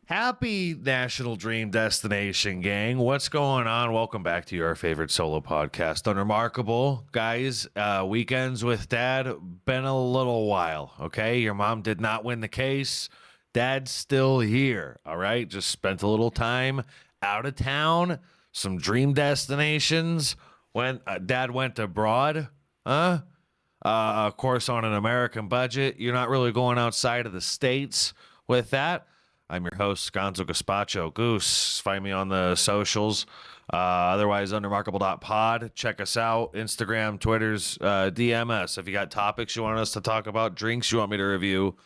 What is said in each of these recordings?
Happy National Dream Destination, gang. What's going on? Welcome back to your favorite solo podcast, Unremarkable. Guys, weekends with Dad, been a little while, okay? Your mom did not win the case. Dad's still here, all right? Just spent a little time out of town, some dream destinations. When Dad went abroad, of course, on an American budget. You're not really going outside of the States with that. I'm your host, Gonzo Gaspacho Goose. Find me on the socials. Otherwise, unremarkable.pod. Check us out. Instagram, Twitters, DM us. If you got topics you want us to talk about, drinks you want me to review,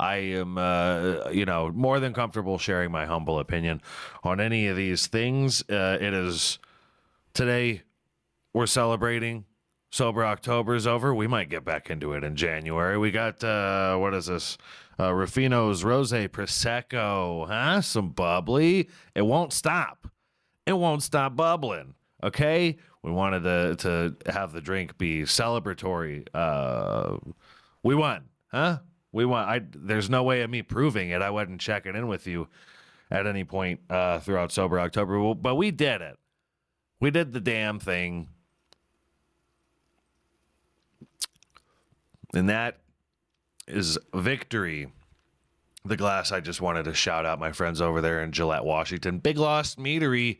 I am, more than comfortable sharing my humble opinion on any of these things. It is today we're celebrating Sober October is over. We might get back into it in January. We got, what is this? Ruffino's Rosé Prosecco, huh? Some bubbly. It won't stop. It won't stop bubbling, okay? We wanted to have the drink be celebratory. We won, huh? We won. There's no way of me proving it. I wasn't checking in with you at any point throughout Sober October, but we did it. We did the damn thing. And that is victory. The glass, I just wanted to shout out my friends over there in Gillette, Washington. Big Lost Meadery.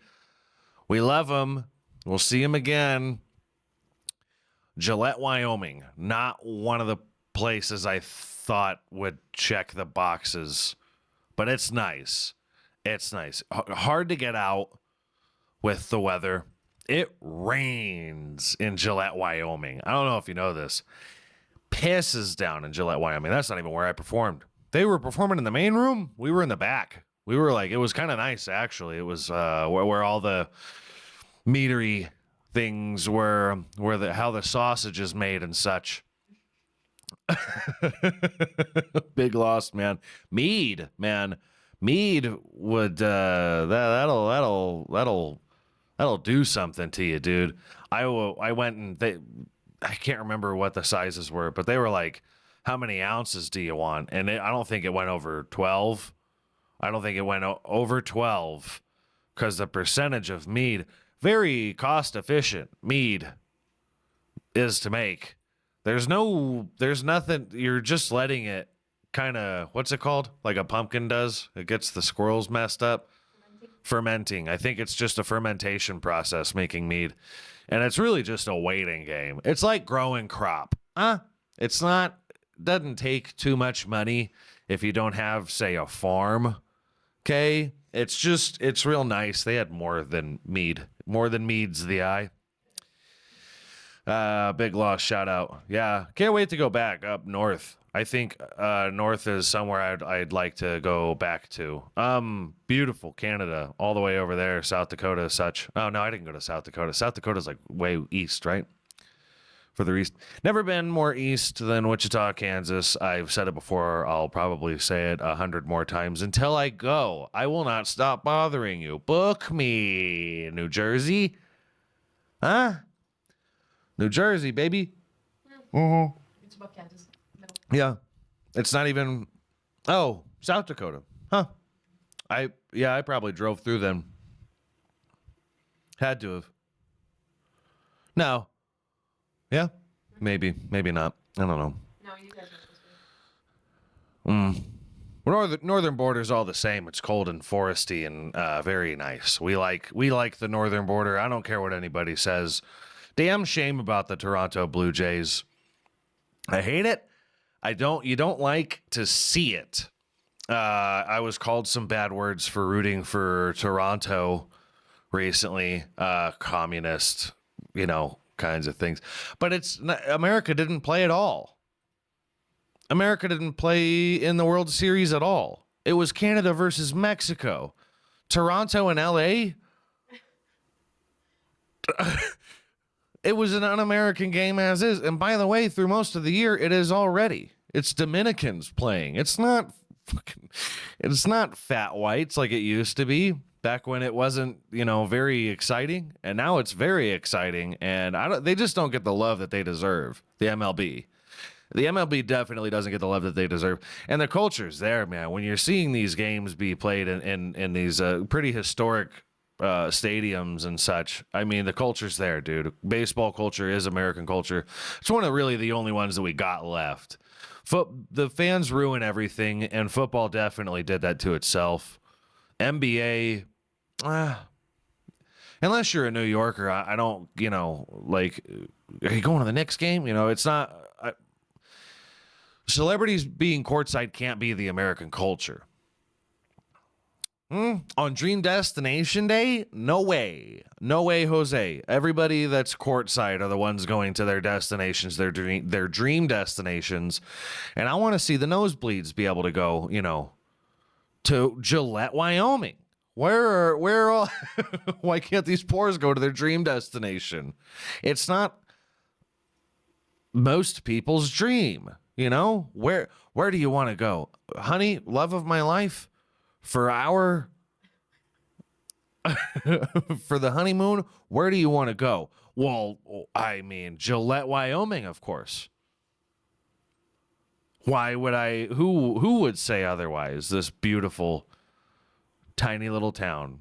We love them. We'll see them again. Gillette, Wyoming. Not one of the places I thought would check the boxes, but it's nice. It's nice. Hard to get out with the weather. It rains in Gillette, Wyoming. I don't know if you know this. Pisses down in Gillette, Wyoming. That's not even where I performed. They were performing in the main room. We were in the back. We were like, it was kind of nice, actually. It was where all the meadery things were, how the sausage is made and such. Big loss, man. Mead, man. Mead would that'll do something to you, dude. I went and I can't remember what the sizes were, but they were like, how many ounces do you want? And I don't think it went over 12. I don't think it went over 12 because the percentage of mead, very cost efficient mead is to make. There's nothing. You're just letting it kind of, what's it called? Like a pumpkin does. It gets the squirrels messed up. Fermenting. I think it's just a fermentation process making mead. And it's really just a waiting game. It's like growing crop. It's not, doesn't take too much money if you don't have, say, a farm. Okay? It's real nice. They had more than mead. More than meets the eye. Big loss shout out. Yeah. Can't wait to go back up north. I think north is somewhere I'd like to go back to. Beautiful Canada, all the way over there, South Dakota, such. Oh no, I didn't go to South Dakota. South Dakota's like way east, right? Further east. Never been more east than Wichita, Kansas. I've said it before. I'll probably say it 100 more times until I go. I will not stop bothering you. Book me, New Jersey. Huh? New Jersey, baby. Mm-hmm. It's above Kansas. Yeah. It's not even... Oh, South Dakota. Huh. I probably drove through them. Had to have. No. Yeah? Maybe. Maybe not. I don't know. No, you guys are supposed to. Northern border's all the same. It's cold and foresty and very nice. We like the northern border. I don't care what anybody says. Damn shame about the Toronto Blue Jays. I hate it. You don't like to see it. I was called some bad words for rooting for Toronto recently. Communist, kinds of things. But America didn't play at all. America didn't play in the World Series at all. It was Canada versus Mexico. Toronto and LA. It was an un-American game as is. And by the way, through most of the year, it is already. It's Dominicans playing. It's not fat whites like it used to be back when it wasn't, very exciting. And now it's very exciting. And they just don't get the love that they deserve, the MLB. The MLB definitely doesn't get the love that they deserve, and the culture's there, man. When you're seeing these games be played in these pretty historic stadiums and such, I mean, the culture's there, dude. Baseball culture is American culture. It's one of really the only ones that we got left. The fans ruin everything, and football definitely did that to itself. NBA, unless you're a New Yorker, I don't, like, are you going to the Knicks game? It's not. Celebrities being courtside can't be the American culture. On Dream Destination Day? No way. No way, Jose. Everybody that's courtside are the ones going to their destinations, their dream destinations. And I want to see the nosebleeds be able to go, to Gillette, Wyoming. Where all why can't these poors go to their dream destination? It's not most people's dream, Where do you want to go? Honey, love of my life? For the honeymoon, where do you want to go? Well, I mean, Gillette, Wyoming, of course. Why would who would say otherwise? This beautiful, tiny little town.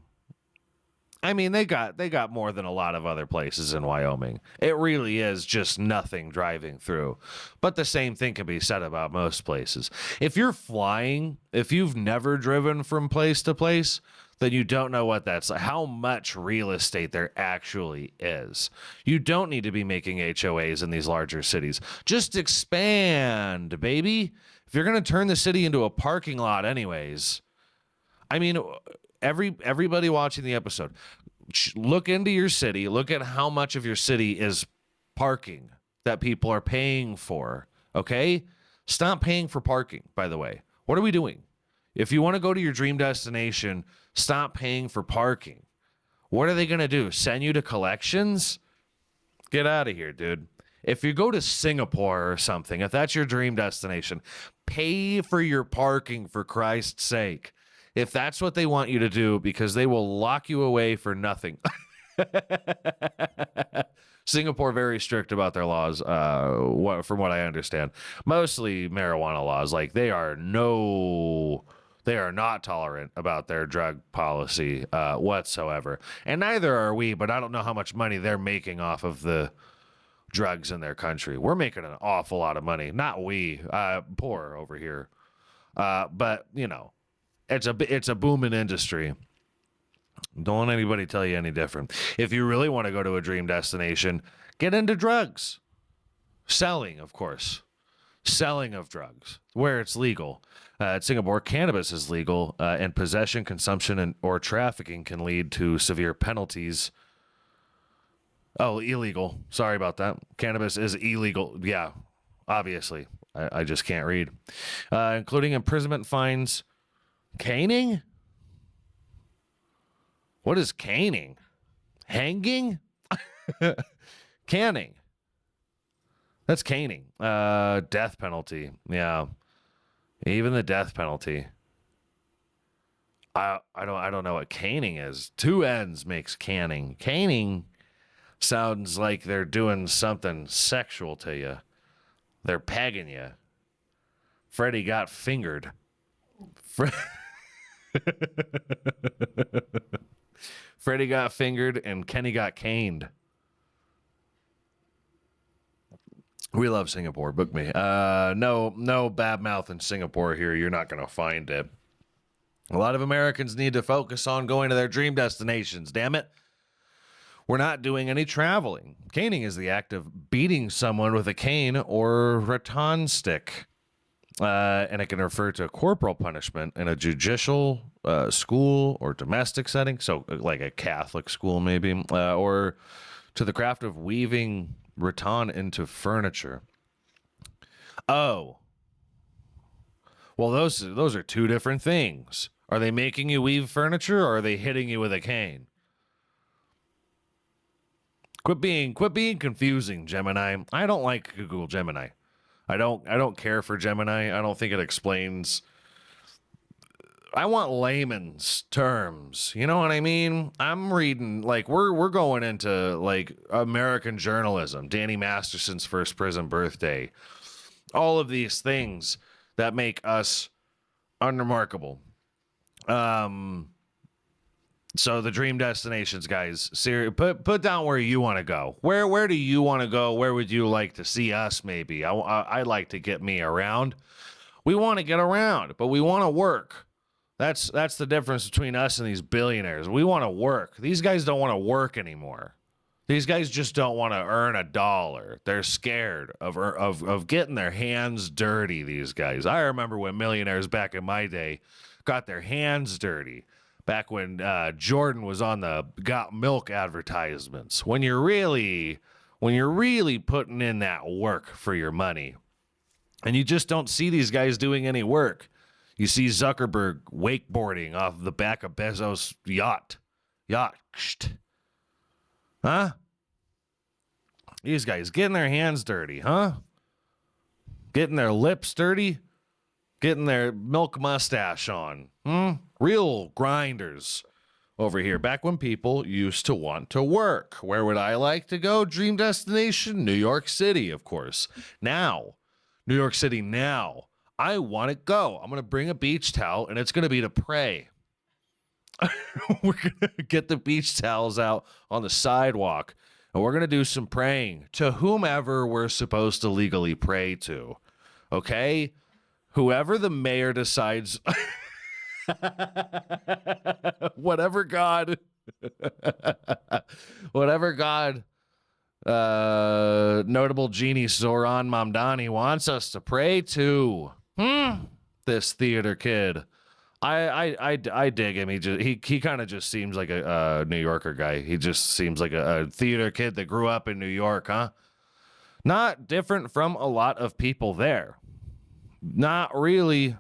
I mean, they got more than a lot of other places in Wyoming. It really is just nothing driving through. But the same thing can be said about most places. If you're flying, if you've never driven from place to place, then you don't know what that's like, how much real estate there actually is. You don't need to be making HOAs in these larger cities. Just expand, baby. If you're going to turn the city into a parking lot anyways, I mean, everybody watching the episode, look into your city. Look at how much of your city is parking that people are paying for. Okay? Stop paying for parking, by the way. What are we doing? If you want to go to your dream destination, stop paying for parking. What are they going to do? Send you to collections? Get out of here, dude. If you go to Singapore or something, if that's your dream destination, pay for your parking, for Christ's sake. If that's what they want you to do, because they will lock you away for nothing. Singapore very strict about their laws, from what I understand. Mostly marijuana laws. Like, they are not tolerant about their drug policy whatsoever. And neither are we, but I don't know how much money they're making off of the drugs in their country. We're making an awful lot of money. Not we, poor over here. But, it's a booming industry. Don't let anybody tell you any different. If you really want to go to a dream destination, get into drugs. Selling, of course. Selling of drugs where it's legal. At Singapore, cannabis is legal, and possession, consumption, or trafficking can lead to severe penalties. Oh, illegal. Sorry about that. Cannabis is illegal. Yeah, obviously. I just can't read. Including imprisonment, fines. Caning? What is caning? Hanging? Canning. That's caning. Death penalty. Yeah. Even the death penalty. I don't know what caning is. Two N's makes canning. Caning sounds like they're doing something sexual to you. They're pegging you. Freddie got fingered. Freddie got fingered and Kenny got caned. We love Singapore. Book me. No bad mouth in Singapore here. You're not going to find it. A lot of Americans need to focus on going to their dream destinations. Damn it. We're not doing any traveling. Caning is the act of beating someone with a cane or rattan stick. And it can refer to corporal punishment in a judicial school or domestic setting. So like a Catholic school maybe. Or to the craft of weaving rattan into furniture. Oh. Well, those are two different things. Are they making you weave furniture, or are they hitting you with a cane? Quit being confusing, Gemini. I don't like Google Gemini. I don't care for Gemini. I don't think it explains. I want layman's terms. You know what I mean? I'm reading, like, we're going into like American journalism. Danny Masterson's first prison birthday. All of these things that make us unremarkable. So the dream destinations, guys. Put down where you want to go. Where do you want to go? Where would you like to see us? Maybe I'd like to get me around. We want to get around, but we want to work. That's the difference between us and these billionaires. We want to work. These guys don't want to work anymore. These guys just don't want to earn a dollar. They're scared of getting their hands dirty. These guys. I remember when millionaires back in my day got their hands dirty. Back when Jordan was on the Got Milk advertisements, when you're really putting in that work for your money, and you just don't see these guys doing any work. You see Zuckerberg wakeboarding off the back of Bezos' yacht, huh? These guys getting their hands dirty, huh? Getting their lips dirty, getting their milk mustache on, Real grinders over here. Back when people used to want to work. Where would I like to go? Dream destination? New York City, of course. Now, New York City now. I want to go. I'm going to bring a beach towel, and it's going to be to pray. We're going to get the beach towels out on the sidewalk, and we're going to do some praying to whomever we're supposed to legally pray to. Okay? Whoever the mayor decides... whatever God notable genie Zoran Mamdani wants us to pray to. This theater kid, I dig him. He kind of just seems like a New Yorker guy. He just seems like a theater kid that grew up in New York, huh? Not different from a lot of people there. Not really.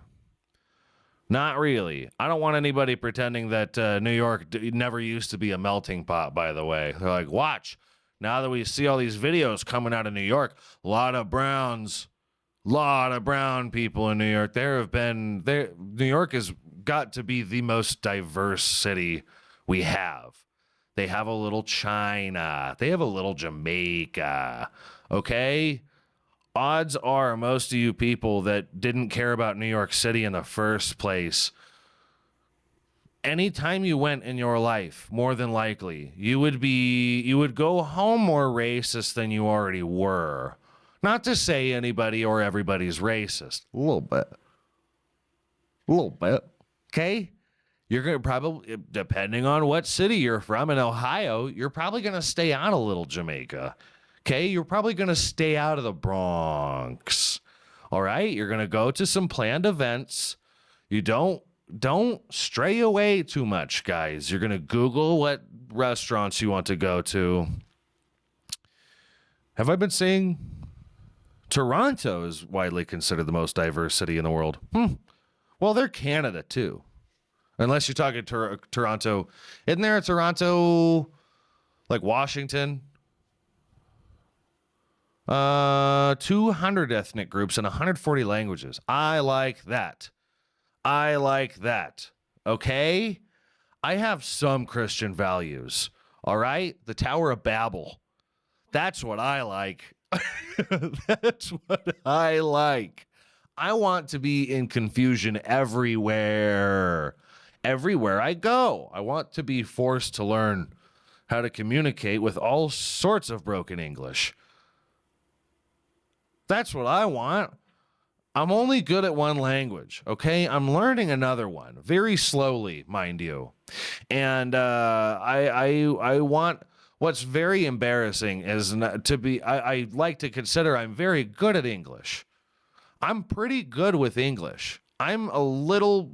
I don't want anybody pretending that New York never used to be a melting pot, by the way. They're like, watch. Now that we see all these videos coming out of New York, a lot of brown people in New York. New York has got to be the most diverse city we have. They have a little China. They have a little Jamaica. Okay? Odds are most of you people that didn't care about New York City in the first place, anytime you went in your life, more than likely, you would go home more racist than you already were. Not to say anybody or everybody's racist. A little bit. Okay? You're going to probably, depending on what city you're from in Ohio, you're probably going to stay out a little Jamaica. Okay, you're probably going to stay out of the Bronx. All right, you're going to go to some planned events. You don't stray away too much, guys. You're going to Google what restaurants you want to go to. Have I been saying Toronto is widely considered the most diverse city in the world? Well, they're Canada too. Unless you're talking Toronto. Isn't there a Toronto like Washington? 200 ethnic groups and 140 languages. I like that. Okay? I have some Christian values. All right? The Tower of Babel. That's what I like. That's what I like. I want to be in confusion everywhere. Everywhere I go. I want to be forced to learn how to communicate with all sorts of broken English. That's what I want. I'm only good at one language, okay? I'm learning another one, very slowly, mind you. And I want, what's very embarrassing is I like to consider I'm very good at English. I'm pretty good with English. I'm a little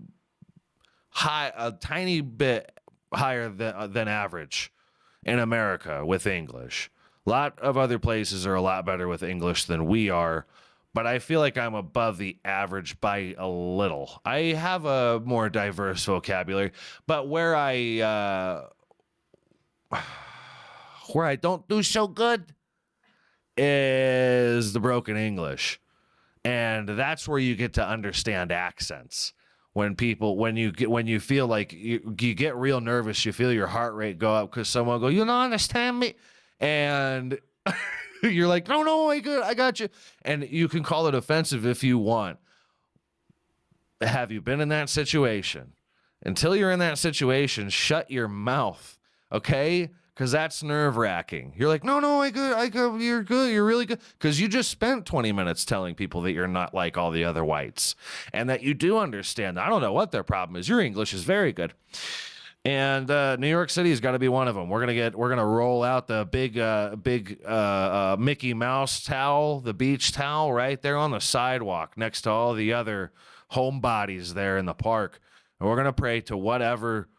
high, a tiny bit higher than average in America with English. A lot of other places are a lot better with English than we are, but I feel like I'm above the average by a little. I have a more diverse vocabulary, but where I don't do so good is the broken English. And that's where you get to understand accents. When you feel like you get real nervous, you feel your heart rate go up because someone go, you don't understand me. And You're like, no, I got you. And you can call it offensive if you want. Have you been in that situation? Until you're in that situation, shut your mouth, okay? Because that's nerve-wracking. You're like, no, I good, you're good, you're really good. Because you just spent 20 minutes telling people that you're not like all the other whites and that you do understand. I don't know what their problem is. Your English is very good. And New York City has got to be one of them. We're gonna roll out the big Mickey Mouse towel, the beach towel, right there on the sidewalk next to all the other homebodies there in the park. And we're gonna pray to whatever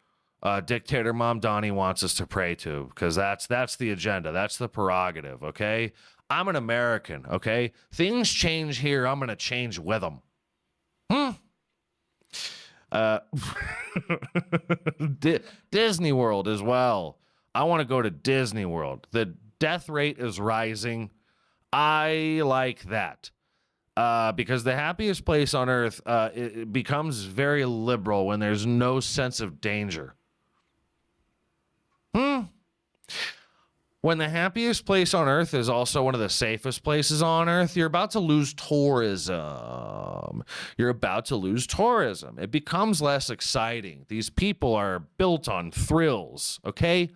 dictator Mom Donnie wants us to pray to, because that's the agenda. That's the prerogative. Okay, I'm an American. Okay, things change here. I'm gonna change with them. Disney World as well. I want to go to Disney World. The death rate is rising. I like that. Because the happiest place on earth, it becomes very liberal when there's no sense of danger. When the happiest place on earth is also one of the safest places on earth, you're about to lose tourism. It becomes less exciting. These people are built on thrills, okay?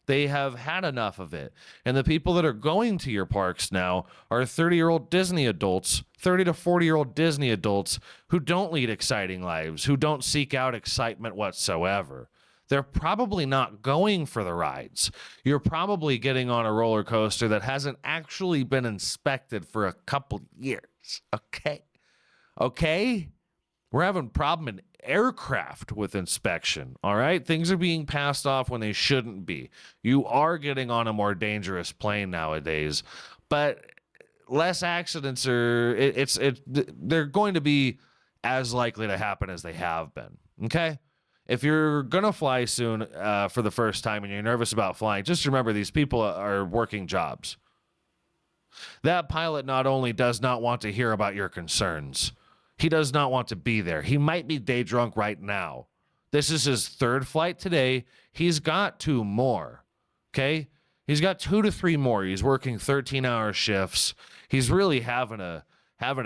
They have had enough of it. And the people that are going to your parks now are 30-year-old Disney adults, 30 to 40-year-old Disney adults who don't lead exciting lives, who don't seek out excitement whatsoever. They're probably not going for the rides. You're probably getting on a roller coaster that hasn't actually been inspected for a couple years. Okay? We're having problem in aircraft with inspection, all right? Things are being passed off when they shouldn't be. You are getting on a more dangerous plane nowadays, but less accidents they're going to be as likely to happen as they have been, okay? If you're going to fly soon for the first time and you're nervous about flying, just remember these people are working jobs. That pilot not only does not want to hear about your concerns, he does not want to be there. He might be day drunk right now. This is his third flight today. He's got 2 more, okay? He's got 2 to 3 more. He's working 13-hour shifts. He's really having to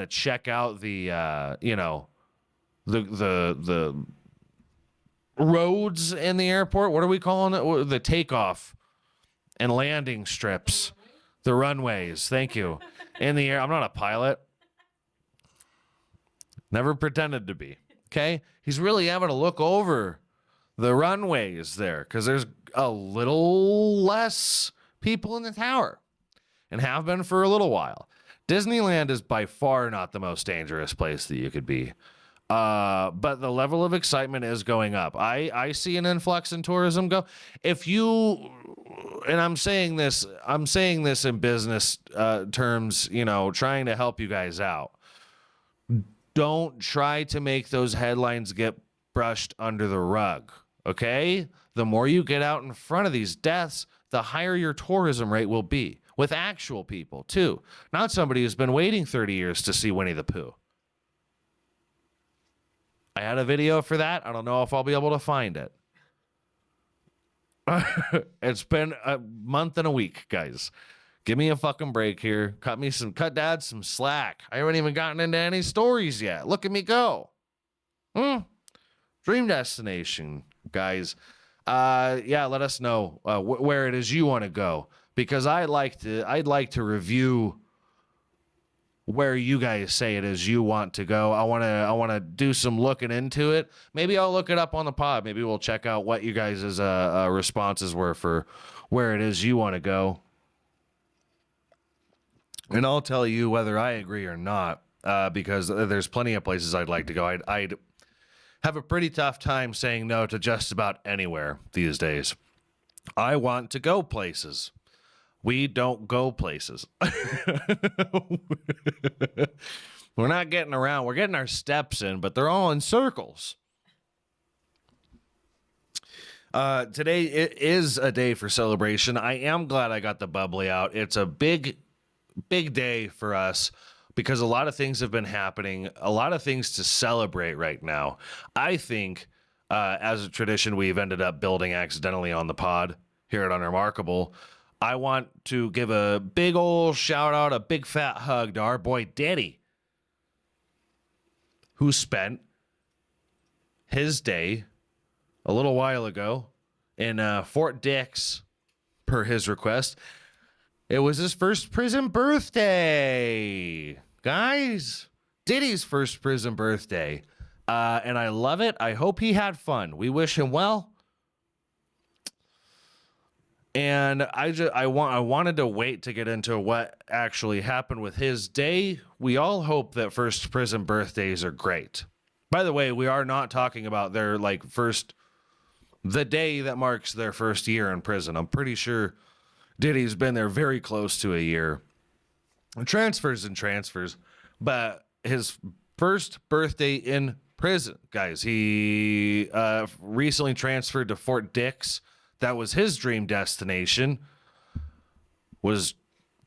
check out the roads in the airport. What are we calling it? The takeoff and landing strips, the runways. Thank you. In the air. I'm not a pilot. Never pretended to be. Okay. He's really having to look over the runways there because there's a little less people in the tower and have been for a little while. Disneyland is by far not the most dangerous place that you could be. But the level of excitement is going up. I see an influx in tourism go. If you, and I'm saying this in business terms, trying to help you guys out. Don't try to make those headlines get brushed under the rug, okay? The more you get out in front of these deaths, the higher your tourism rate will be with actual people too, not somebody who's been waiting 30 years to see Winnie the Pooh. I had a video for that. I don't know if I'll be able to find it. It's been a month and a week, guys. Give me a fucking break here. Cut Dad some slack. I haven't even gotten into any stories yet. Look at me go. Dream destination, guys. Let us know where it is you want to go, because I'd like to review where you guys say it is you want to go. I want to do some looking into it. Maybe I'll look it up on the pod. Maybe we'll check out what you guys' responses were for where it is you want to go. And I'll tell you whether I agree or not, because there's plenty of places I'd like to go. I'd have a pretty tough time saying no to just about anywhere these days. I want to go places. We don't go places. We're not getting around. We're getting our steps in, but they're all in circles. Today it is a day for celebration. I am glad I got the bubbly out. It's a big day for us because a lot of things have been happening, a lot of things to celebrate right now. I think, as a tradition we've ended up building accidentally on the pod here at Unremarkable, I want to give a big old shout out, a big fat hug to our boy Diddy, who spent his day a little while ago in Fort Dix, per his request. It was his first prison birthday. Guys, Diddy's first prison birthday. And I love it. I hope he had fun. We wish him well. And I wanted to wait to get into what actually happened with his day. We all hope that first prison birthdays are great. By the way, we are not talking about their the day that marks their first year in prison. I'm pretty sure Diddy's been there very close to a year. Transfers, but his first birthday in prison, guys. He recently transferred to Fort Dix. That was his dream destination. Was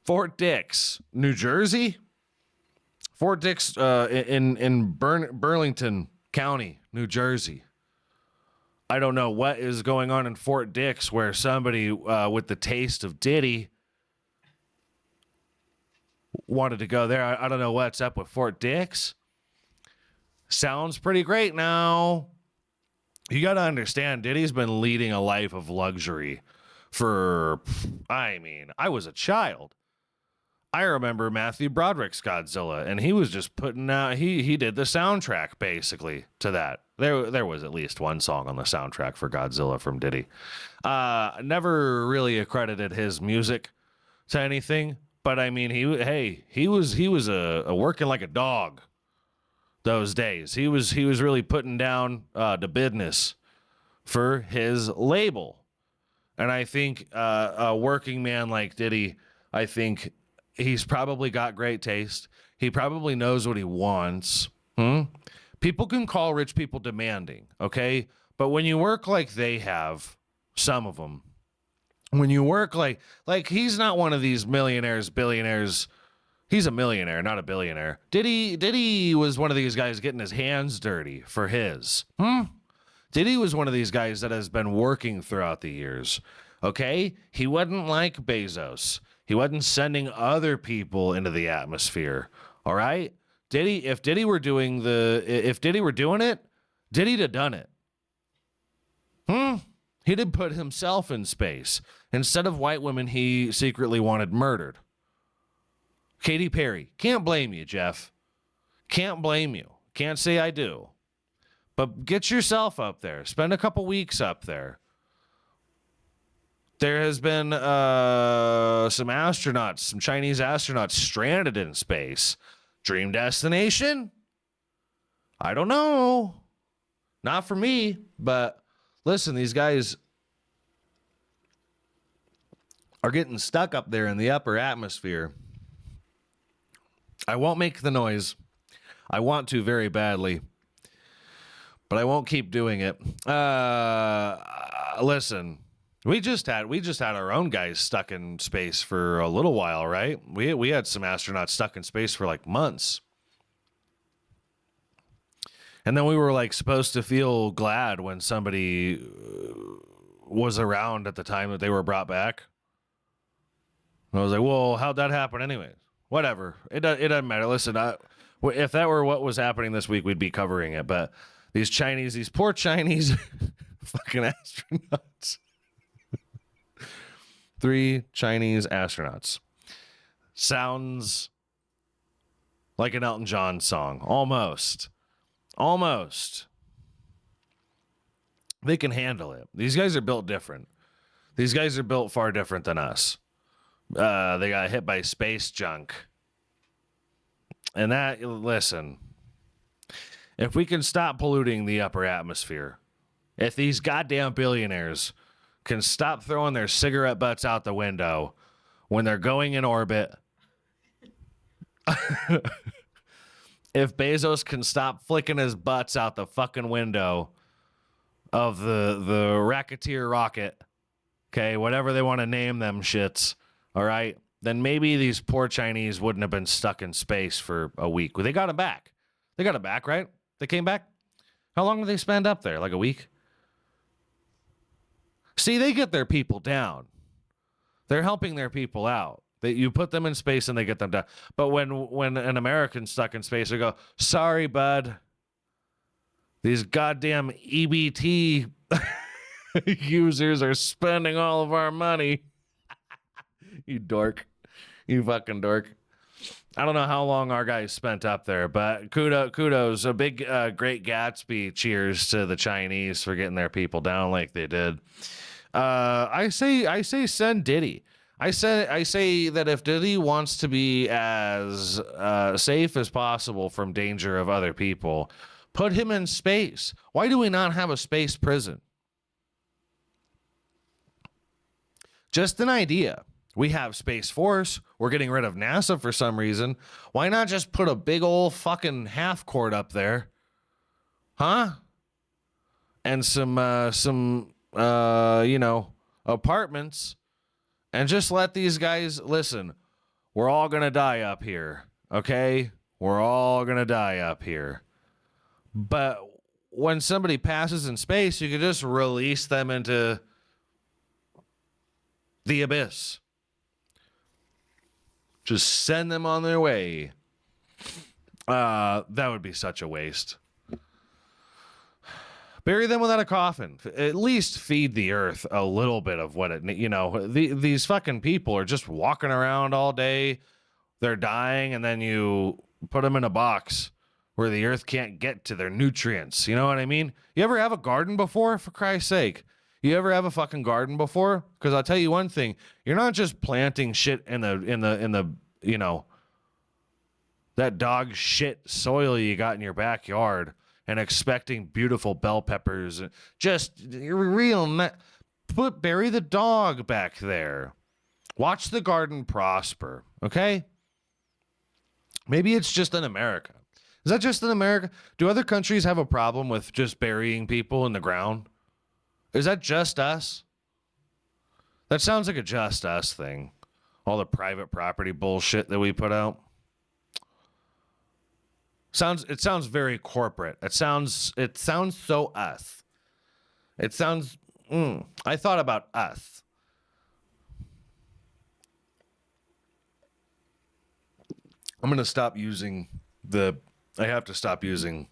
Fort Dix, New Jersey? Fort Dix in Burlington County, New Jersey. I don't know what is going on in Fort Dix where somebody with the taste of Diddy wanted to go there. I don't know what's up with Fort Dix. Sounds pretty great now. You got to understand, Diddy's been leading a life of luxury for, I was a child. I remember Matthew Broderick's Godzilla, and he was just putting out, he did the soundtrack basically to that. There was at least one song on the soundtrack for Godzilla from Diddy. Never really accredited his music to anything, but I mean, he was a working like a dog those days. He was really putting down the business for his label. And I think a working man like Diddy, I think he's probably got great taste. He probably knows what he wants. People can call rich people demanding, okay? But when you work like they have, some of them, when you work like he's not one of these millionaires, billionaires. He's a millionaire, not a billionaire. Diddy was one of these guys getting his hands dirty for his. Diddy was one of these guys that has been working throughout the years. Okay? He wasn't like Bezos. He wasn't sending other people into the atmosphere. All right? If Diddy were doing it, Diddy'd have done it. He did put himself in space. Instead of white women he secretly wanted murdered. Katy Perry. Can't blame you, Jeff. Can't blame you. Can't say I do. But get yourself up there. Spend a couple weeks up there. There has been some Chinese astronauts stranded in space. Dream destination? I don't know. Not for me, but listen, these guys are getting stuck up there in the upper atmosphere. I won't make the noise. I want to very badly, but I won't keep doing it. Listen, we just had our own guys stuck in space for a little while, right? We had some astronauts stuck in space for like months. And then we were like supposed to feel glad when somebody was around at the time that they were brought back. And I was like, well, how'd that happen anyways? Whatever. It doesn't matter. Listen, if that were what was happening this week, we'd be covering it. But these poor Chinese fucking astronauts. 3 Chinese astronauts. Sounds like an Elton John song. Almost. They can handle it. These guys are built different. These guys are built far different than us. They got hit by space junk. And listen, if we can stop polluting the upper atmosphere, if these goddamn billionaires can stop throwing their cigarette butts out the window when they're going in orbit, if Bezos can stop flicking his butts out the fucking window of the Racketeer rocket, okay, whatever they want to name them shits, all right, then maybe these poor Chinese wouldn't have been stuck in space for a week. Well, they got him back. They got him back, right? They came back? How long did they spend up there? Like a week? See, they get their people down. They're helping their people out. That you put them in space and they get them done. But when an American's stuck in space, they go, sorry, bud. These goddamn EBT users are spending all of our money. You dork. You fucking dork. I don't know how long our guys spent up there, but kudos. A big Great Gatsby cheers to the Chinese for getting their people down like they did. I say send Diddy. I say that if Diddy wants to be as safe as possible from danger of other people, put him in space. Why do we not have a space prison? Just an idea. We have Space Force. We're getting rid of NASA for some reason. Why not just put a big old fucking half court up there? Huh? And some apartments, and just let these guys listen. We're all going to die up here. Okay? We're all going to die up here. But when somebody passes in space, you can just release them into the abyss. Just send them on their way. That would be such a waste. Bury them without a coffin. At least feed the earth a little bit of what it, these fucking people are just walking around all day. They're dying, and then you put them in a box where the earth can't get to their nutrients. You know what I mean? You ever have a garden before? For Christ's sake. You ever have a fucking garden before? Because I'll tell you one thing. You're not just planting shit in the that dog shit soil you got in your backyard and expecting beautiful bell peppers. Just bury the dog back there. Watch the garden prosper, okay? Maybe it's just in America. Is that just in America? Do other countries have a problem with just burying people in the ground? Is that just us? That sounds like a just us thing. All the private property bullshit that we put out. It sounds very corporate. It sounds so us. It sounds I thought about us. I'm going to stop using I have to stop using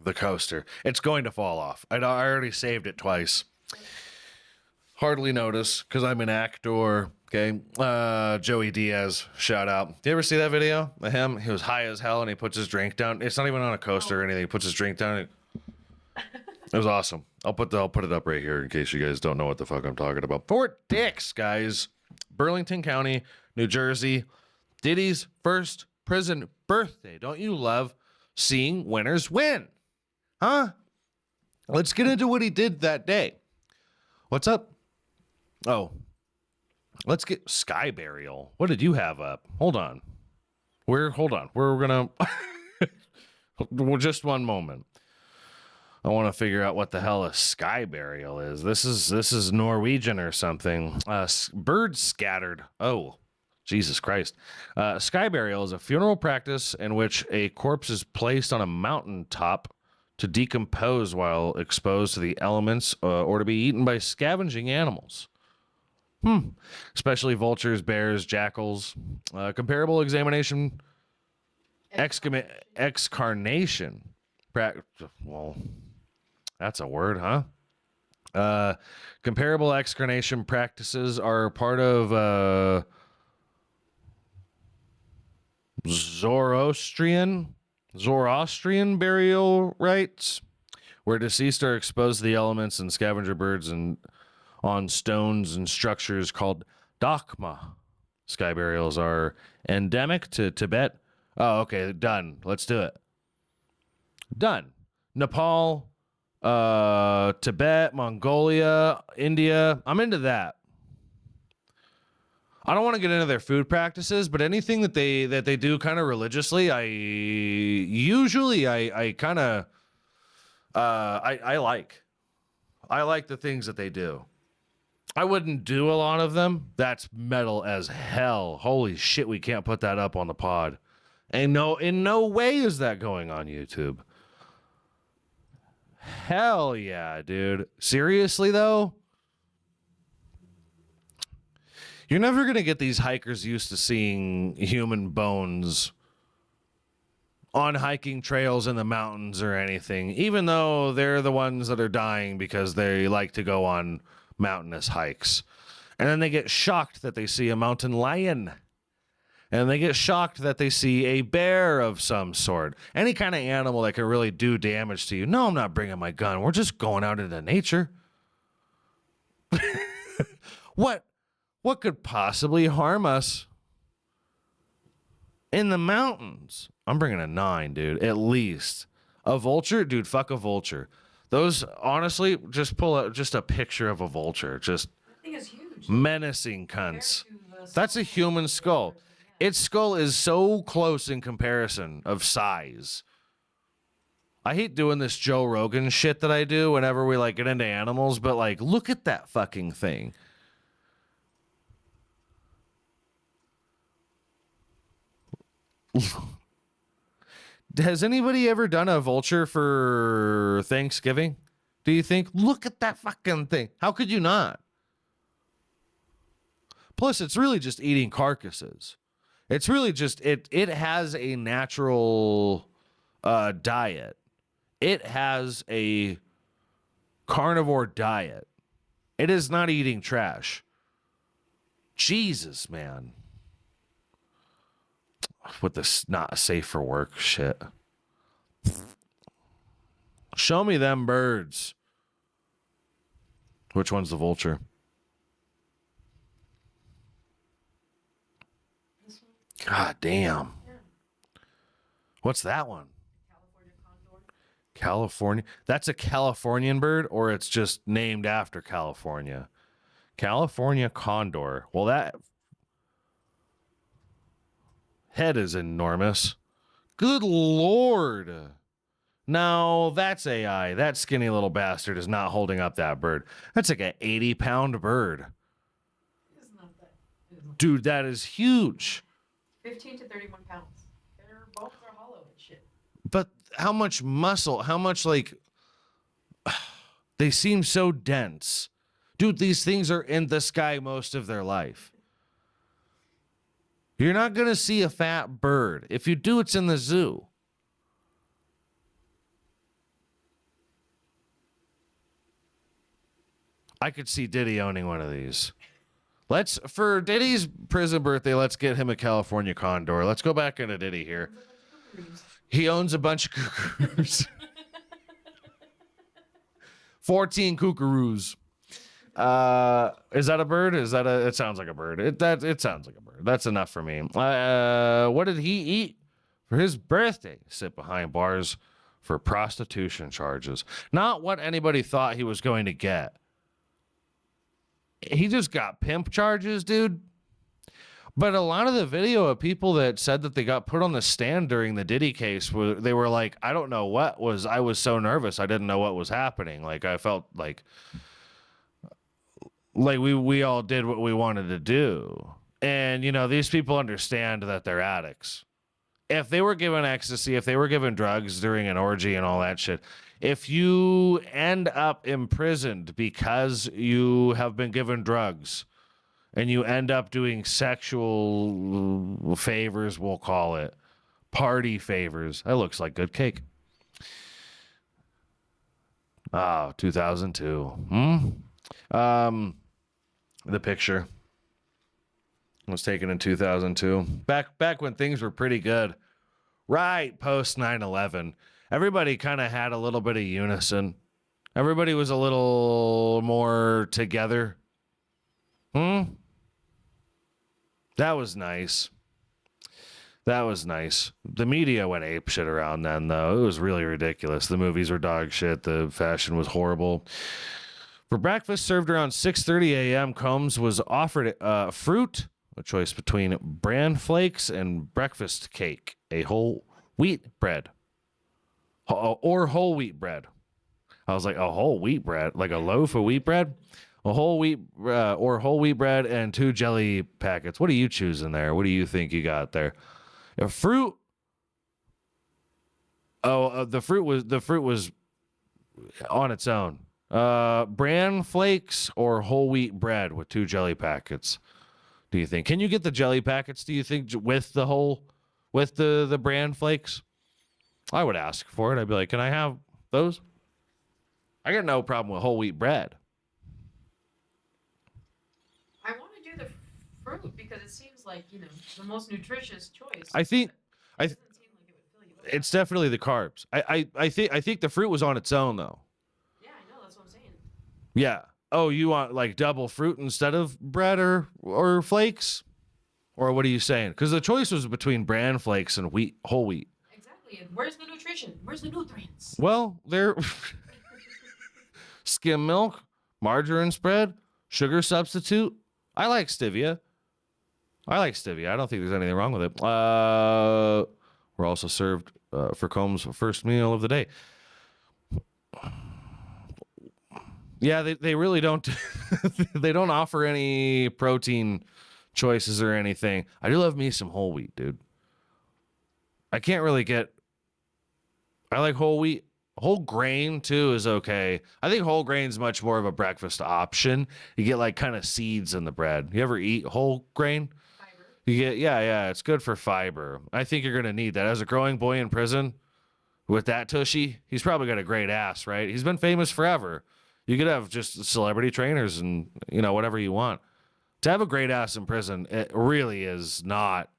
the coaster. It's going to fall off. I already saved it twice. Hardly notice because I'm an actor. Okay. Joey Diaz, shout out. Do you ever see that video of him? He was high as hell and he puts his drink down. It's not even on a coaster or anything. He puts his drink down. It was awesome. I'll put it up right here in case you guys don't know what the fuck I'm talking about. Fort Dix, guys. Burlington County, New Jersey. Diddy's first prison birthday. Don't you love seeing winners win? Huh? Let's get into what he did that day. What's up? Oh, let's get Sky Burial. What did you have up? Hold on. We're gonna just one moment. I want to figure out what the hell a Sky Burial is. This is Norwegian or something. Birds scattered. Oh, Jesus Christ. Sky Burial is a funeral practice in which a corpse is placed on a mountaintop to decompose while exposed to the elements or to be eaten by scavenging animals. Especially vultures, bears, jackals. Comparable examination, excarnation. Well, that's a word, huh? Comparable excarnation practices are part of Zoroastrian burial rites, where deceased are exposed to the elements and scavenger birds and on stones and structures called dakma. Sky burials are endemic to Tibet. Oh, okay, done. Let's do it. Done. Nepal, Tibet, Mongolia, India. I'm into that. I don't want to get into their food practices, but anything that they do kind of religiously, I kind of I like. I like the things that they do. I wouldn't do a lot of them. That's metal as hell. Holy shit, we can't put that up on the pod. And in no way is that going on YouTube. Hell yeah, dude. Seriously though? You're never going to get these hikers used to seeing human bones on hiking trails in the mountains or anything, even though they're the ones that are dying because they like to go on mountainous hikes. And then they get shocked that they see a mountain lion. And they get shocked that they see a bear of some sort. Any kind of animal that can really do damage to you. No, I'm not bringing my gun. We're just going out into nature. What could possibly harm us in the mountains? I'm bringing a 9, dude, at least. A vulture? Dude, fuck a vulture. Those, honestly, just pull out just a picture of a vulture. Just That thing is huge. menacing cunts. That's a human skull. Its skull is so close in comparison of size. I hate doing this Joe Rogan shit that I do whenever we like get into animals, but like, look at that fucking thing. Has anybody ever done a vulture for Thanksgiving? Do you think? Look at that fucking thing. How could you not? Plus, it's really just eating carcasses. It's really just it has a natural diet. It has a carnivore diet. It is not eating trash. Jesus, man. With this not safe for work shit. Show me them birds. Which one's the vulture? God damn. What's that one? California condor. California. That's a Californian bird, or it's just named after California? California condor. Well, that head is enormous. Good Lord. No, that's AI. That skinny little bastard is not holding up that bird. That's like an 80-pound bird. It's not that. It is not. Dude, that is huge. 15 to 31 pounds. Their bones are hollow and shit. But how much muscle, how much like, they seem so dense. Dude, these things are in the sky most of their life. You're not going to see a fat bird. If you do, it's in the zoo. I could see Diddy owning one of these. For Diddy's prison birthday, let's get him a California condor. Let's go back into Diddy here. He owns a bunch of kookaroos. 14 kookaroos. Is that a bird? It sounds like a bird. It sounds like a bird. That's enough for me. What did he eat for his birthday? Sit behind bars for prostitution charges. Not what anybody thought he was going to get. He just got pimp charges, dude. But a lot of the video of people that said that they got put on the stand during the Diddy case, they were like, I don't know what was, I was so nervous. I didn't know what was happening. Like, I felt like we all did what we wanted to do. And, you know, these people understand that they're addicts. If they were given ecstasy, if they were given drugs during an orgy and all that shit, if you end up imprisoned because you have been given drugs and you end up doing sexual favors, we'll call it, party favors, that looks like good cake. Oh, 2002. The picture was taken in 2002. Back when things were pretty good. Right post 9/11. Everybody kind of had a little bit of unison. Everybody was a little more together. That was nice. That was nice. The media went ape shit around then, though. It was really ridiculous. The movies were dog shit. The fashion was horrible. For breakfast, served around 6:30 a.m., Combs was offered fruit, a choice between bran flakes and breakfast cake, a whole wheat bread. Or whole wheat bread. I was like, a whole wheat bread? Like a loaf of wheat bread? A whole wheat or whole wheat bread and 2 jelly packets. What are you choosing there? What do you think you got there? A fruit. Oh, the fruit was on its own. Bran flakes or whole wheat bread with 2 jelly packets. Do you think? Can you get the jelly packets, do you think, with the bran flakes? I would ask for it. I'd be like, can I have those? I got no problem with whole wheat bread. I want to do the fruit because it seems like, the most nutritious choice. I think It I doesn't seem like it would fill you up. it's definitely the carbs. I think the fruit was on its own though. Yeah, I know. That's what I'm saying. Yeah. Oh, you want like double fruit instead of bread or flakes? Or what are you saying? Because the choice was between bran flakes and whole wheat. Exactly. And where's the nutrition? Where's the nutrients? Well, they're skim milk, margarine spread, sugar substitute. I like stevia. I don't think there's anything wrong with it. We're also served for Combs' first meal of the day. Yeah, they really don't. They don't offer any protein choices or anything. I do love me some whole wheat, dude. I can't really get. I like whole wheat. Whole grain too is okay. I think whole grain's much more of a breakfast option. You get like kind of seeds in the bread. You ever eat whole grain? Fiber. You get yeah, it's good for fiber. I think you're gonna need that as a growing boy in prison. With that tushy, he's probably got a great ass, right? He's been famous forever. You could have just celebrity trainers and whatever you want. To have a great ass in prison, it really is not.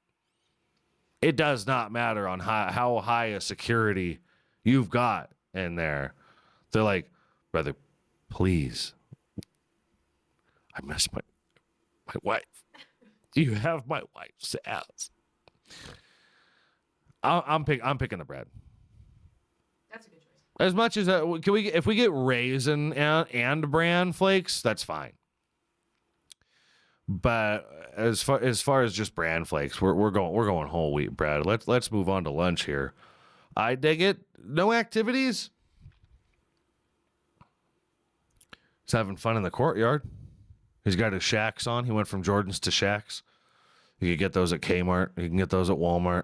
It does not matter on how high a security you've got in there. They're like, brother, please. I miss my wife. You have my wife's ass. I'm picking the bread. That's a good choice. As much as if we get raisin and bran flakes, that's fine. But as far as just bran flakes, we're going whole wheat bread. Let's move on to lunch here. I dig it. No activities. He's having fun in the courtyard. He's got his Shacks on. He went from Jordans to Shacks. You can get those at Kmart. You can get those at Walmart.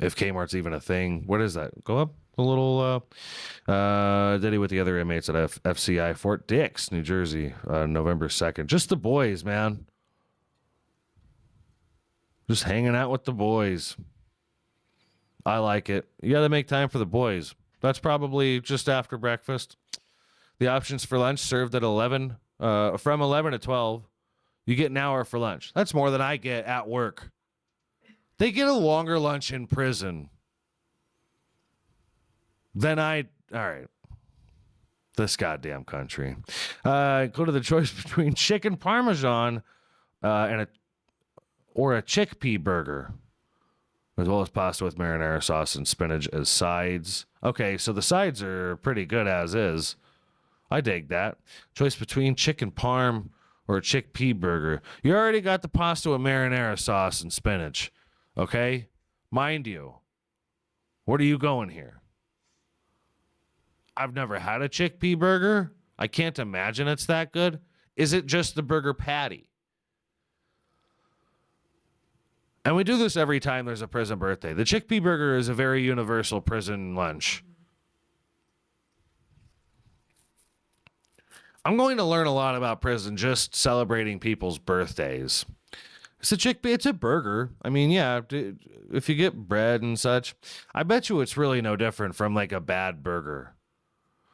If Kmart's even a thing. What is that? Go up a little. Diddy with the other inmates at FCI Fort Dix, New Jersey, November 2nd. Just the boys, man. Just hanging out with the boys. I like it. You got to make time for the boys. That's probably just after breakfast. The options for lunch served at 11, from 11 to 12. You get an hour for lunch. That's more than I get at work. They get a longer lunch in prison than I. All right. This goddamn country. Go to the choice between chicken parmesan and a chickpea burger, as well as pasta with marinara sauce and spinach as sides. Okay, so the sides are pretty good as is. I dig that. Choice between chicken parm or a chickpea burger. You already got the pasta with marinara sauce and spinach. Okay? Mind you, what are you going here? I've never had a chickpea burger. I can't imagine it's that good. Is it just the burger patty? And we do this every time there's a prison birthday. The chickpea burger is a very universal prison lunch. I'm going to learn a lot about prison just celebrating people's birthdays. It's a chickpea. It's a burger. I mean, yeah, if you get bread and such, I bet you it's really no different from like a bad burger.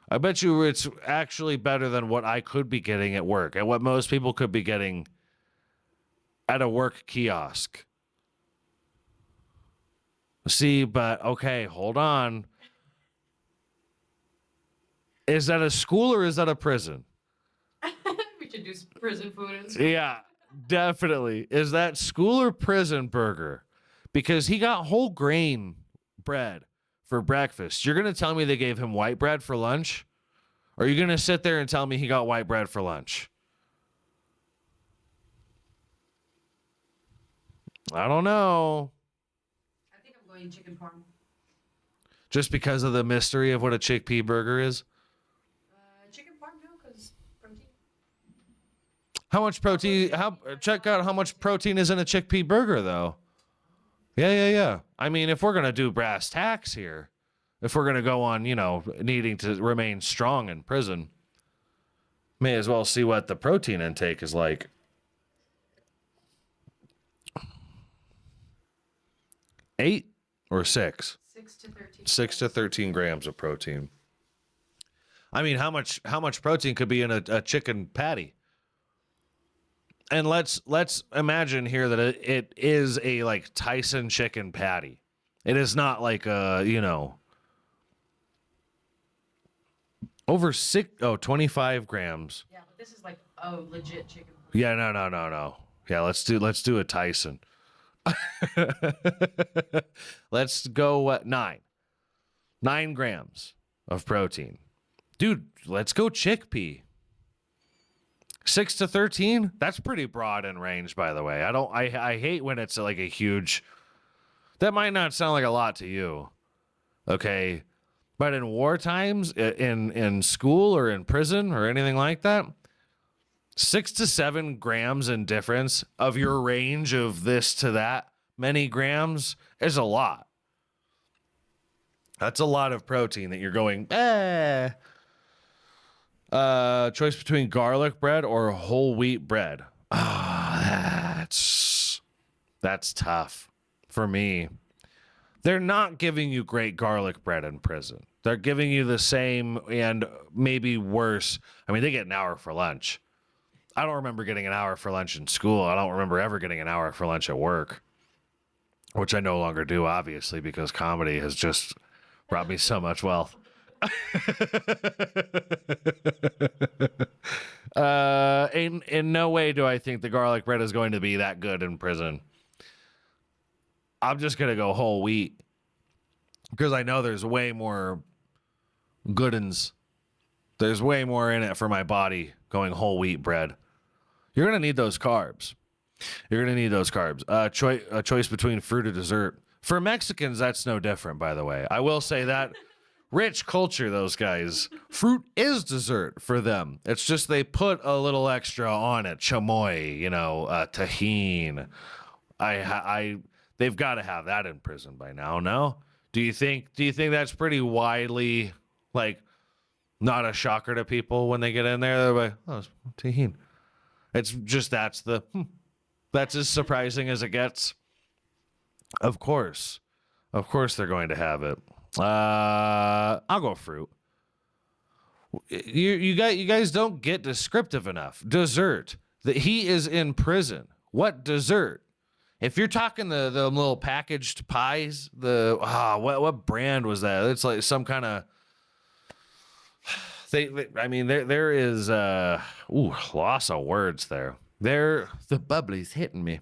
I bet you it's actually better than what I could be getting at work and what most people could be getting at a work kiosk. See, but okay, hold on. Is that a school or is that a prison? We should do prison food. Yeah, definitely. Is that school or prison burger? Because he got whole grain bread for breakfast. You're going to tell me they gave him white bread for lunch? Or are you going to sit there and tell me he got white bread for lunch? I don't know. I think I'm going chicken parm. Just because of the mystery of what a chickpea burger is? Chicken parm, no, because protein. How much protein? Check out how much protein is in a chickpea burger, though. Yeah. I mean, if we're going to do brass tacks here, if we're going to go on, needing to remain strong in prison, may as well see what the protein intake is like. 8 or 6? 6 to 13. 6 to 13 grams of protein. I mean, how much protein could be in a chicken patty? And let's imagine here that it is a like Tyson chicken patty. It is not like over 25 grams. Yeah, but this is like legit chicken. Yeah, no. Yeah, let's do a Tyson. Let's go 9 grams of protein. Dude, let's go chickpea. 6 to 13? That's pretty broad in range, by the way. I hate when it's like a huge. That might not sound like a lot to you. Okay. But in war times, in school or in prison or anything like that, 6 to 7 grams in difference of your range of this to that many grams is a lot. That's a lot of protein that you're going, choice between garlic bread or whole wheat bread. That's tough for me. They're not giving you great garlic bread in prison. They're giving you the same and maybe worse. I mean, they get an hour for lunch. I don't remember getting an hour for lunch in school. I don't remember ever getting an hour for lunch at work, which I no longer do, obviously, because comedy has just brought me so much wealth. In no way do I think the garlic bread is going to be that good in prison. I'm just going to go whole wheat because I know there's way more goodens. There's way more in it for my body going whole wheat bread. You're going to need those carbs. A choice between fruit or dessert. For Mexicans, that's no different, by the way. I will say that. Rich culture, those guys. Fruit is dessert for them. It's just they put a little extra on it. Chamoy, tajin. They've got to have that in prison by now, no? Do you think that's pretty widely, like, not a shocker to people when they get in there? They're like, oh, it's tajin. It's just that's as surprising as it gets. Of course they're going to have it. I'll go fruit. You guys don't get descriptive enough. Dessert. He is in prison. What dessert? If you're talking the little packaged pies, what brand was that? It's like some kind of. There is loss of words there. The bubbly's hitting me.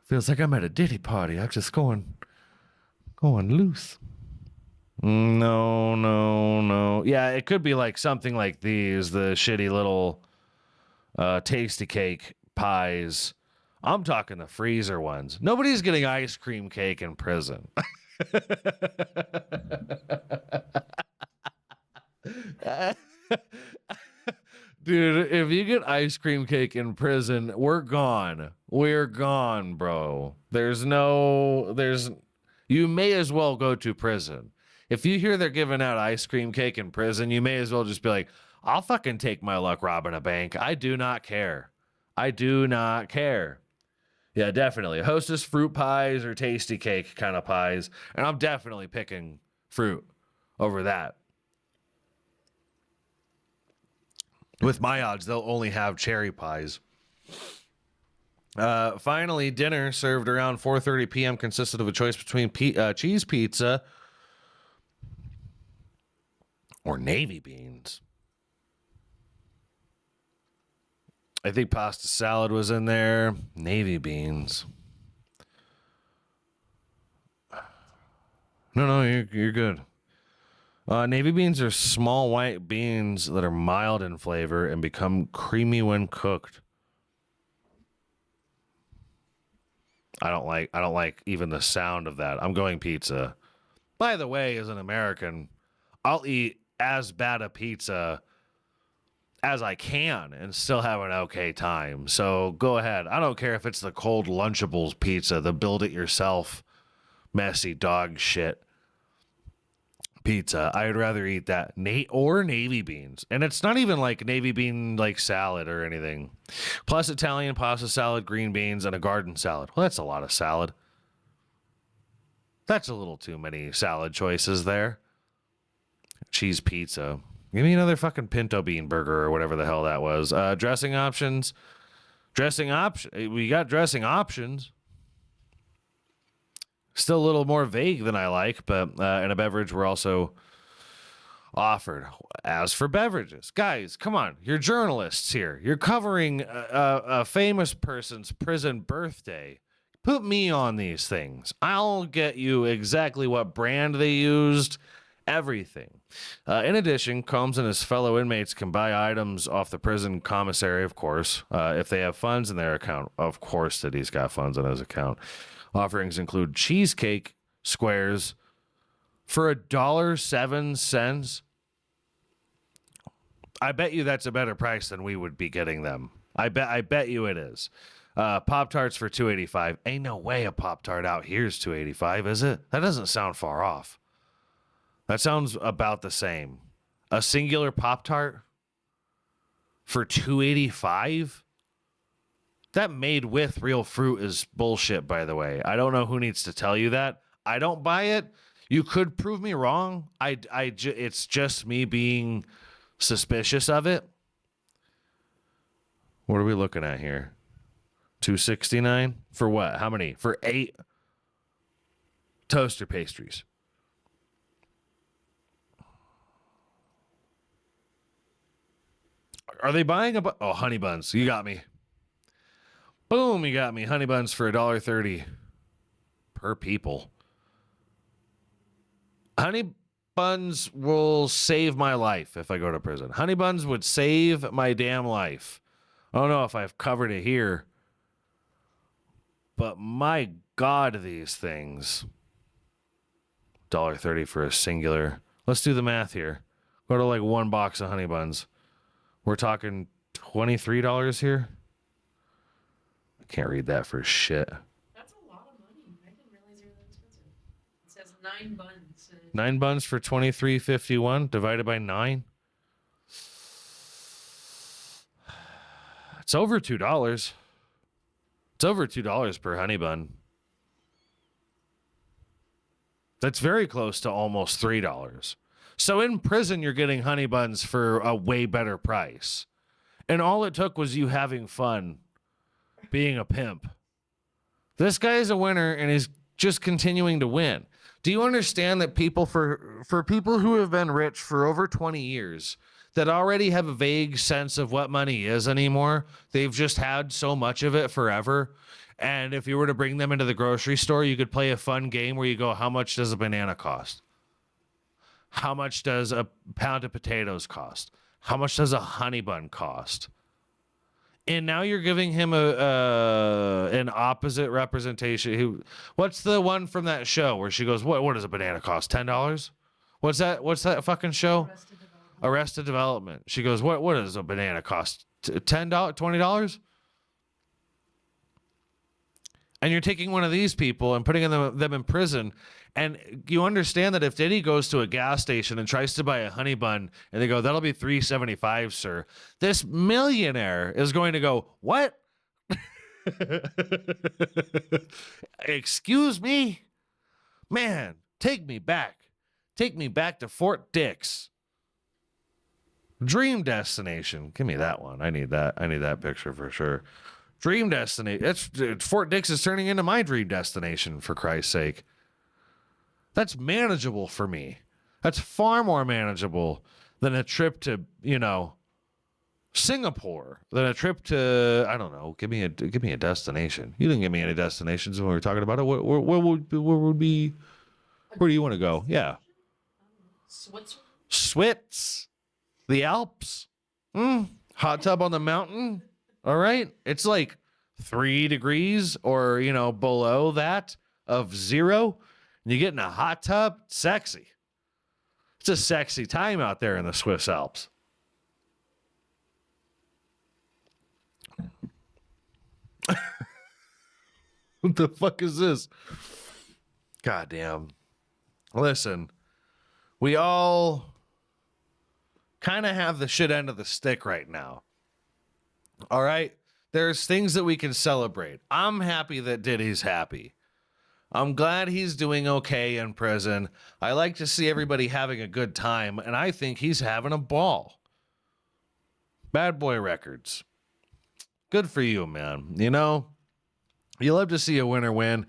Feels like I'm at a Diddy party. I'm just going loose. No. Yeah, it could be like something like these, the shitty little tasty cake pies. I'm talking the freezer ones. Nobody's getting ice cream cake in prison. Dude, if you get ice cream cake in prison, we're gone. We're gone, bro. You may as well go to prison. If you hear they're giving out ice cream cake in prison, you may as well just be like, I'll fucking take my luck robbing a bank. I do not care. Yeah, definitely. Hostess fruit pies or tasty cake kind of pies. And I'm definitely picking fruit over that. With my odds, they'll only have cherry pies. Finally, dinner served around 4:30 p.m. consisted of a choice between cheese pizza or navy beans. I think pasta salad was in there. Navy beans. No, you're good. Navy beans are small white beans that are mild in flavor and become creamy when cooked. I don't like even the sound of that. I'm going pizza. By the way, as an American, I'll eat as bad a pizza as I can and still have an okay time. So go ahead. I don't care if it's the cold Lunchables pizza, the build it yourself messy dog shit pizza. I'd rather eat that or navy beans. And it's not even like navy bean like salad or anything. Plus Italian pasta salad, green beans, and a garden salad. Well, that's a lot of salad. That's a little too many salad choices there. Cheese pizza. Give me another fucking pinto bean burger or whatever the hell that was. Dressing options. We got dressing options. Still a little more vague than I like, but in a beverage we're also offered. As for beverages, guys, come on. You're journalists here. You're covering a famous person's prison birthday. Put me on these things. I'll get you exactly what brand they used, everything. In addition, Combs and his fellow inmates can buy items off the prison commissary, of course, if they have funds in their account. Of course that he's got funds in his account. Offerings include cheesecake squares for $1.07. I bet you that's a better price than we would be getting them. I bet you it is. Pop-Tarts for $2.85. Ain't no way a Pop-Tart out here is $2.85, is it? That doesn't sound far off. That sounds about the same. A singular Pop-Tart for $2.85? That made with real fruit is bullshit, by the way. I don't know who needs to tell you that. I don't buy it. You could prove me wrong. It's just me being suspicious of it. What are we looking at here? $2.69 for what? How many? For 8 toaster pastries. Are they buying oh, honey buns? You got me. Boom, you got me. Honey buns for $1.30 per people. Honey buns will save my life if I go to prison. Honey buns would save my damn life. I don't know if I've covered it here, but my God, these things. $1.30 for a singular. Let's do the math here. Go to like one box of honey buns. We're talking $23 here. I can't read that for shit. That's a lot of money. I didn't realize they were that expensive. It says 9 buns. 9 buns for $23.51 divided by 9. It's over $2. It's over $2 per honey bun. That's very close to almost $3. So in prison, you're getting honey buns for a way better price. And all it took was you having fun being a pimp. This guy's a winner and he's just continuing to win. Do you understand that people, for people who have been rich for over 20 years, that already have a vague sense of what money is anymore, they've just had so much of it forever. And if you were to bring them into the grocery store, you could play a fun game where you go, how much does a banana cost? How much does a pound of potatoes cost? How much does a honey bun cost? And now you're giving him an opposite representation. What's the one from that show where she goes, what does a banana cost? $10? What's that fucking show? Arrested Development. She goes, what does a banana cost? $10? $20? And you're taking one of these people and putting them in prison. And you understand that if Diddy goes to a gas station and tries to buy a honey bun and they go, that'll be $3.75, sir. This millionaire is going to go, what? Excuse me? Man, take me back. Take me back to Fort Dix. Dream destination. Give me that one. I need that picture for sure. Dream destination. Fort Dix is turning into my dream destination, for Christ's sake. That's manageable for me. That's far more manageable than a trip to, Singapore, than a trip to, I don't know, give me a destination. You didn't give me any destinations when we were talking about it. Where do you want to go? Yeah. Switzerland? Switz. The Alps. Hot tub on the mountain. All right. It's like 3 degrees or, below that of 0. And you get in a hot tub. Sexy. It's a sexy time out there in the Swiss Alps. What the fuck is this? Goddamn. Listen, we all kind of have the shit end of the stick right now. All right? There's things that we can celebrate. I'm happy that Diddy's happy. I'm glad he's doing okay in prison. I like to see everybody having a good time, and I think he's having a ball. Bad Boy Records. Good for you, man. You know, you love to see a winner win.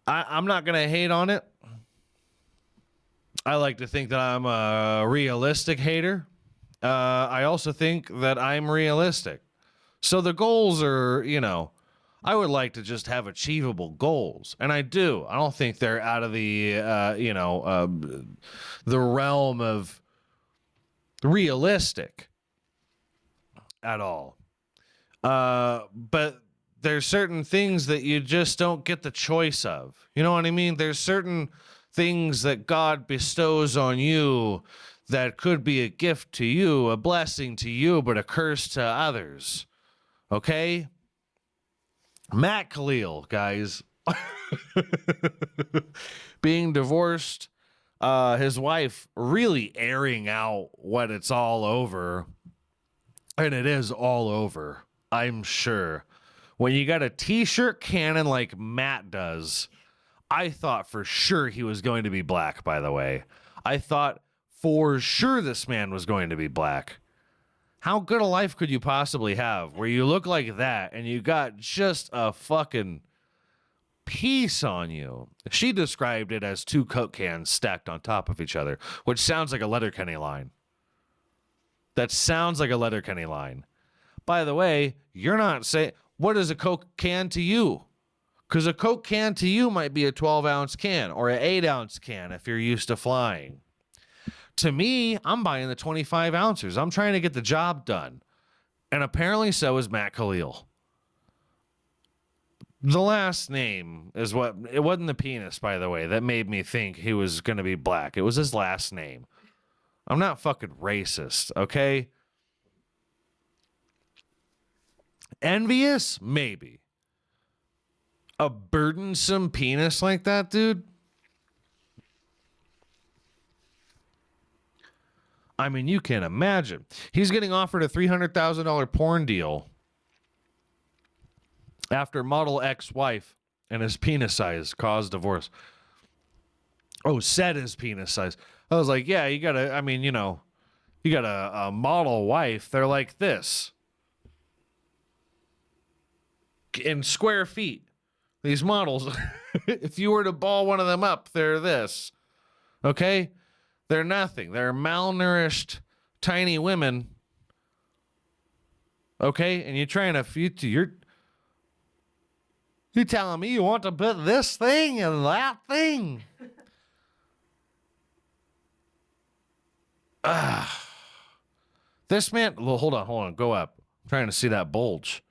I'm not going to hate on it. I like to think that I'm a realistic hater. I also think that I'm realistic. So the goals are, you know, I would like to just have achievable goals. And I do. I don't think they're out of the, the realm of realistic at all. But there's certain things that you just don't get the choice of. You know what I mean? There's certain things that God bestows on you that could be a gift to you, a blessing to you, but a curse to others. Okay? Matt Kalil, guys. Being divorced, his wife really airing out what it's all over. And it is all over, I'm sure. When you got a t-shirt cannon like Matt does, I thought for sure he was going to be black, by the way. I thought for sure this man was going to be black. How good a life could you possibly have where you look like that and you got just a fucking piece on you? She described it as 2 Coke cans stacked on top of each other, which sounds like a Letterkenny line. That sounds like a Letterkenny line. By the way, you're not saying, what is a Coke can to you? Because a Coke can to you might be a 12-ounce can or an 8-ounce can if you're used to flying. To me, I'm buying the 25 ounces. I'm trying to get the job done. And apparently so is Matt Kalil. The last name is what, it wasn't the penis, by the way, that made me think he was going to be black. It was his last name. I'm not fucking racist, okay? Envious? Maybe. A burdensome penis like that, dude? I mean, you can imagine. He's getting offered a $300,000 porn deal after model ex-wife and his penis size caused divorce. Oh, said his penis size. I was like, yeah, you gotta, I mean, you know, you got a model wife. They're like this. In square feet. These models, if you were to ball one of them up, they're this. Okay? They're nothing. They're malnourished, tiny women. Okay? And you're trying to, you're telling me you want to put this thing and that thing. This man, well, hold on, go up. I'm trying to see that bulge.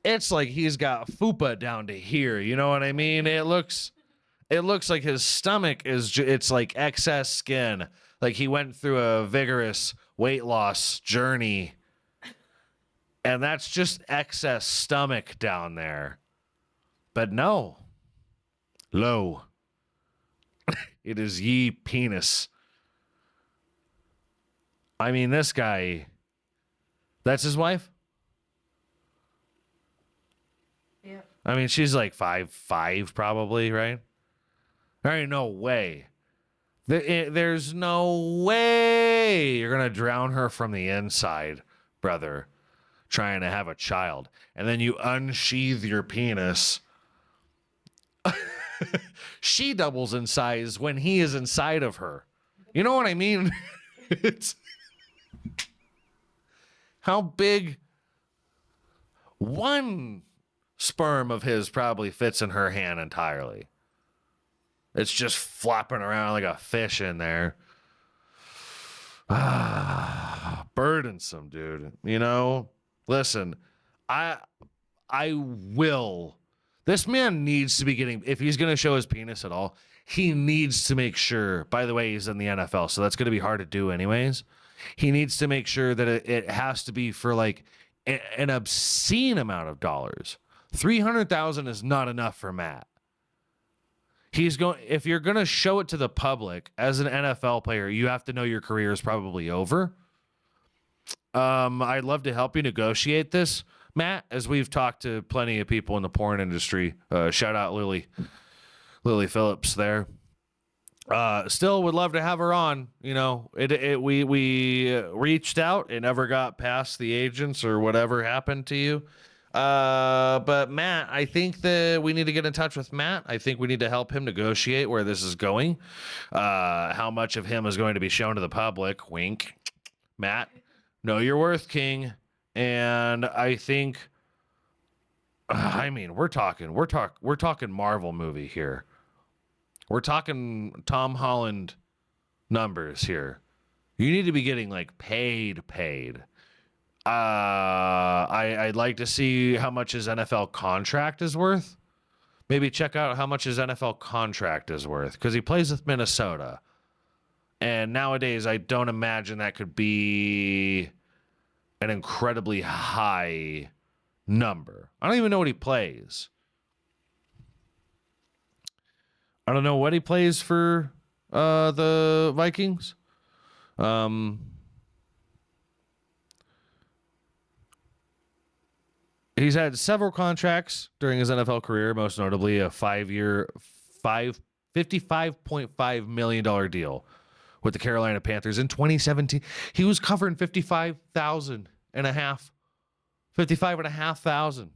It's like he's got fupa down to here. You know what I mean? It looks like his stomach is, it's like excess skin. Like he went through a vigorous weight loss journey. And that's just excess stomach down there. But no. Lo. It is ye penis. I mean, this guy, that's his wife? Yeah. I mean, she's like 5'5" probably, right? There ain't no way. There's no way you're going to drown her from the inside, brother, trying to have a child. And then you unsheath your penis. She doubles in size when he is inside of her. You know what I mean? It's how big one sperm of his probably fits in her hand entirely. It's just flopping around like a fish in there. Burdensome, dude. You know? Listen, I will. This man needs to be getting, if he's going to show his penis at all, he needs to make sure, by the way, he's in the NFL, so that's going to be hard to do anyways. He needs to make sure that it has to be for like an obscene amount of dollars. $300,000 is not enough for Matt. He's going, if you're going to show it to the public as an NFL player, you have to know your career is probably over. I'd love to help you negotiate this, Matt, as we've talked to plenty of people in the porn industry, shout out Lily Phillips there. Still would love to have her on. You know, we reached out. It never got past the agents or whatever happened to you. But Matt, I think that we need to get in touch with Matt. I think we need to help him negotiate where this is going. How much of him is going to be shown to the public? Wink. Matt, know your worth, King. And I think, I mean, we're talking Marvel movie here. We're talking Tom Holland numbers here. You need to be getting like paid. I'd like to see how much his NFL contract is worth. Maybe check out how much his NFL contract is worth, because he plays with Minnesota. And nowadays, I don't imagine that could be an incredibly high number. I don't even know what he plays. I don't know what he plays for the Vikings. He's had several contracts during his NFL career, most notably a 5-year, $55.5 million deal with the Carolina Panthers in 2017. He was covering 55,500.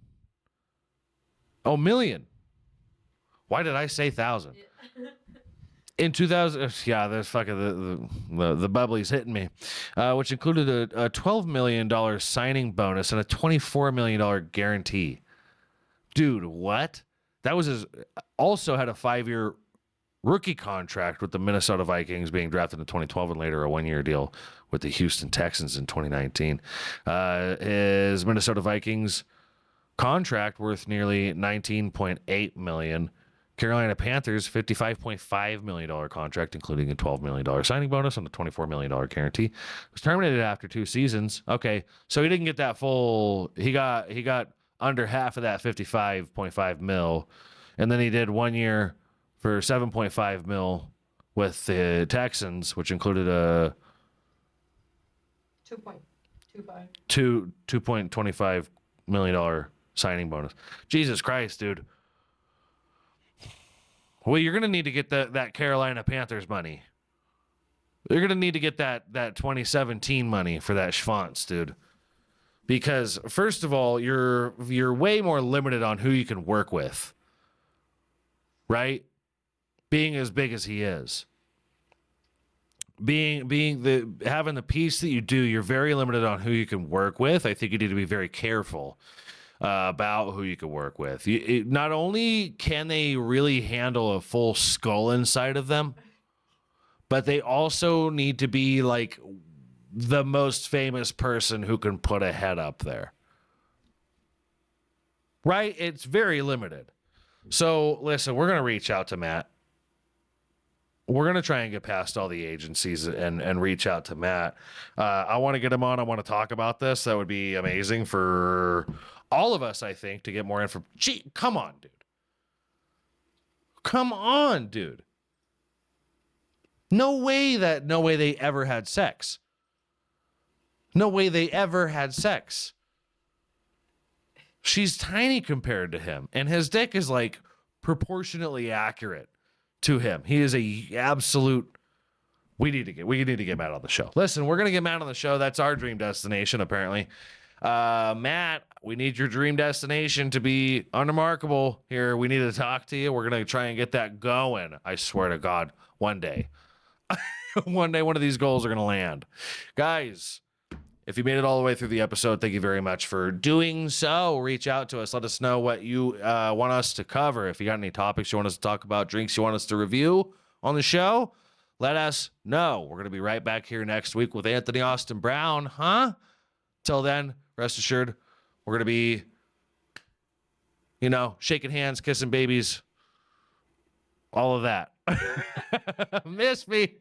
Oh, million. Why did I say thousand? Yeah. In 2000, yeah, there's fucking the bubbly's hitting me, which included a $12 million signing bonus and a $24 million guarantee. Dude, what? That was his. Also had a 5-year rookie contract with the Minnesota Vikings, being drafted in 2012, and later a 1-year deal with the Houston Texans in 2019. His Minnesota Vikings contract worth nearly $19.8 million. Carolina Panthers, $55.5 million contract, including a $12 million signing bonus and a $24 million guarantee. Was terminated after 2 seasons. Okay, so he didn't get that full. He got under half of that $55.5 mil, and then he did 1 year for $7.5 mil with the Texans, which included a 2.25. $2.25 million signing bonus. Jesus Christ, dude. Well, you're going to need to get that Carolina Panthers money. You're going to need to get that 2017 money for that Schwantz, dude. Because, first of all, you're way more limited on who you can work with. Right? Being as big as he is. Having the piece that you do, you're very limited on who you can work with. I think you need to be very careful about who you can work with. Not only can they really handle a full skull inside of them, but they also need to be like the most famous person who can put a head up there. Right? It's very limited. So, listen, we're going to reach out to Matt. We're going to try and get past all the agencies and reach out to Matt. I want to get him on. I want to talk about this. That would be amazing for all of us, I think, to get more info. Gee, come on, dude. Come on, dude. No way they ever had sex. No way they ever had sex. She's tiny compared to him, and his dick is like proportionately accurate to him. He is a absolute. We need to get Matt on the show. Listen, we're gonna get Matt on the show. That's our dream destination, apparently. Matt, we need your dream destination to be unremarkable here. We need to talk to you. We're going to try and get that going. I swear to God, one day, one of these goals are going to land. Guys, if you made it all the way through the episode, thank you very much for doing so. Reach out to us. Let us know what you want us to cover. If you got any topics you want us to talk about, drinks you want us to review on the show, let us know. We're going to be right back here next week with Anthony Austin Brown, huh? Till then, rest assured, we're going to be, shaking hands, kissing babies, all of that. Miss me.